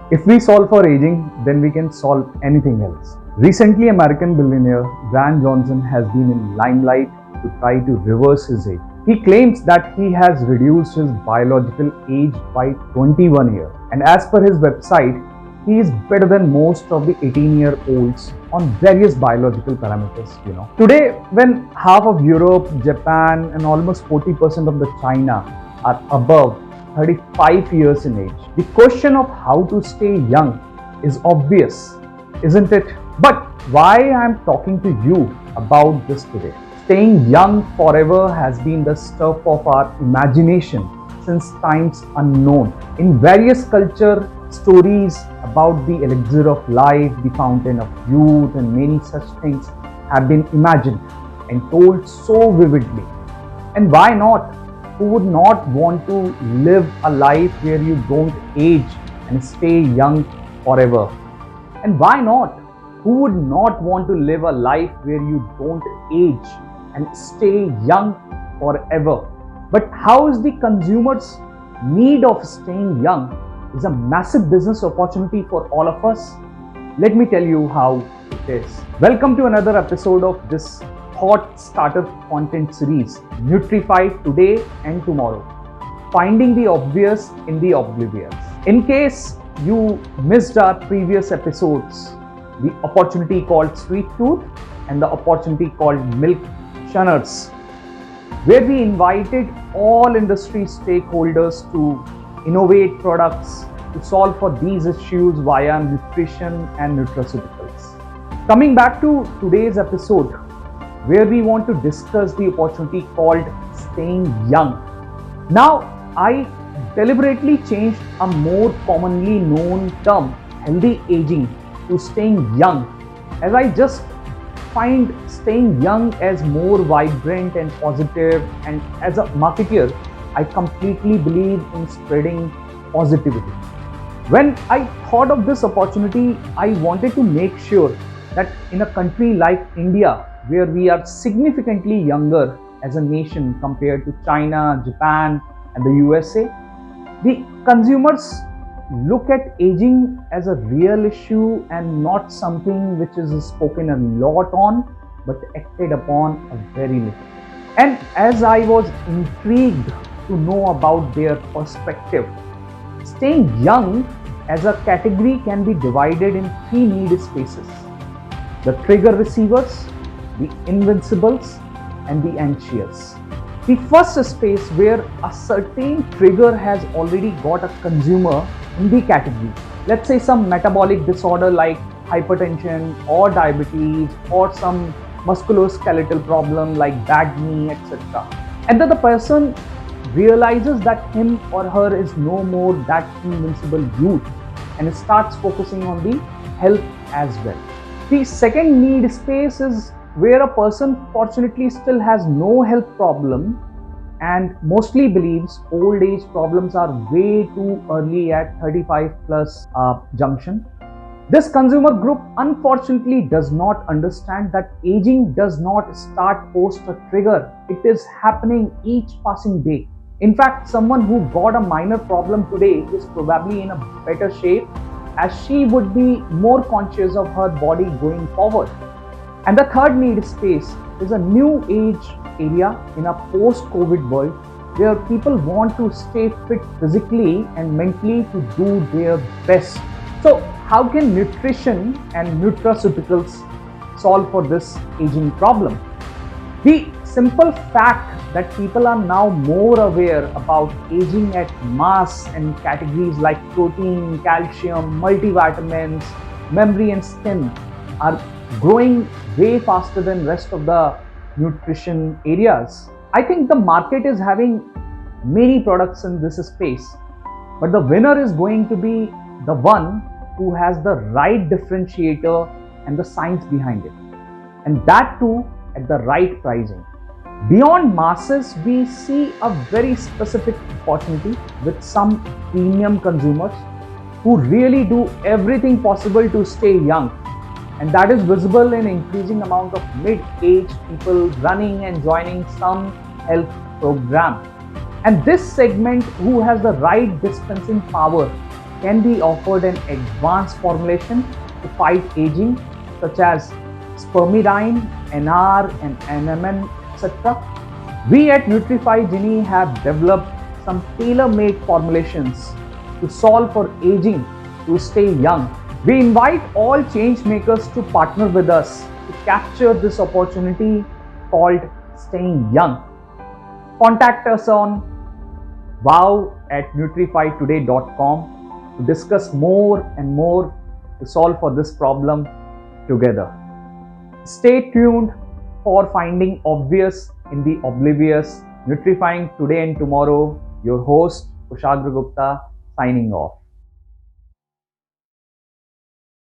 If we solve for aging, then we can solve anything else. Recently, American billionaire Brian Johnson has been in limelight to try to reverse his age. He claims that he has reduced his biological age by 21 years. And as per his website, he is better than most of the 18-year-olds on various biological parameters, Today, when half of Europe, Japan, and almost 40% of the China are above 35 years in age, the question of how to stay young is obvious, isn't it? But why I'm talking to you about this today? Staying young forever has been the stuff of our imagination since times unknown. In various culture, stories about the elixir of life, the fountain of youth, and many such things have been imagined and told so vividly. And why not? Who would not want to live a life where you don't age and stay young forever? And why not? Who would not want to live a life where you don't age and stay young forever? But how is the consumer's need of staying young is a massive business opportunity for all of us? Let me tell you how it is. Welcome to another episode of this thought starter content series, Nutrify Today and Tomorrow, finding the obvious in the oblivious. In case you missed our previous episodes, the opportunity called sweet tooth and the opportunity called milk shunners, where we invited all industry stakeholders to innovate products to solve for these issues via nutrition and nutraceuticals. Coming back to today's episode, where we want to discuss the opportunity called staying young. Now, I deliberately changed a more commonly known term, healthy aging, to staying young, as I just find staying young as more vibrant and positive, and as a marketer, I completely believe in spreading positivity. When I thought of this opportunity, I wanted to make sure that in a country like India, where we are significantly younger as a nation compared to China, Japan, and the USA, the consumers look at aging as a real issue and not something which is spoken a lot on, but acted upon a very little. And as I was intrigued to know about their perspective, staying young as a category can be divided in three need spaces: the trigger receivers, the invincibles, and the anxious. The first space where a certain trigger has already got a consumer in the category. Let's say some metabolic disorder like hypertension or diabetes, or some musculoskeletal problem like bad knee, etc. And then the person realizes that him or her is no more that invincible youth and starts focusing on the health as well. The second need space is where a person fortunately still has no health problem and mostly believes old age problems are way too early at 35 plus junction. This consumer group unfortunately does not understand that aging does not start post a trigger. It is happening each passing day. In fact, someone who got a minor problem today is probably in a better shape, as she would be more conscious of her body going forward. And the third need space is a new age area in a post-COVID world where people want to stay fit physically and mentally to do their best. So how can nutrition and nutraceuticals solve for this aging problem? The simple fact that people are now more aware about aging at mass and categories like protein, calcium, multivitamins, memory and skin are growing way faster than rest of the nutrition areas. I think the market is having many products in this space, but the winner is going to be the one who has the right differentiator and the science behind it, and that too at the right pricing. Beyond masses, we see a very specific opportunity with some premium consumers who really do everything possible to stay young, and that is visible in increasing amount of mid-age people running and joining some health program. And this segment, who has the right dispensing power, can be offered an advanced formulation to fight aging, such as spermidine, NR, and NMN, etc. We at Nutrify Genie have developed some tailor-made formulations to solve for aging to stay young. We invite all change makers to partner with us to capture this opportunity called staying young. Contact us on wow@nutrifytoday.com to discuss more and more to solve for this problem together. Stay tuned for finding obvious in the oblivious. Nutrifying Today and Tomorrow, your host Kushagra Gupta signing off.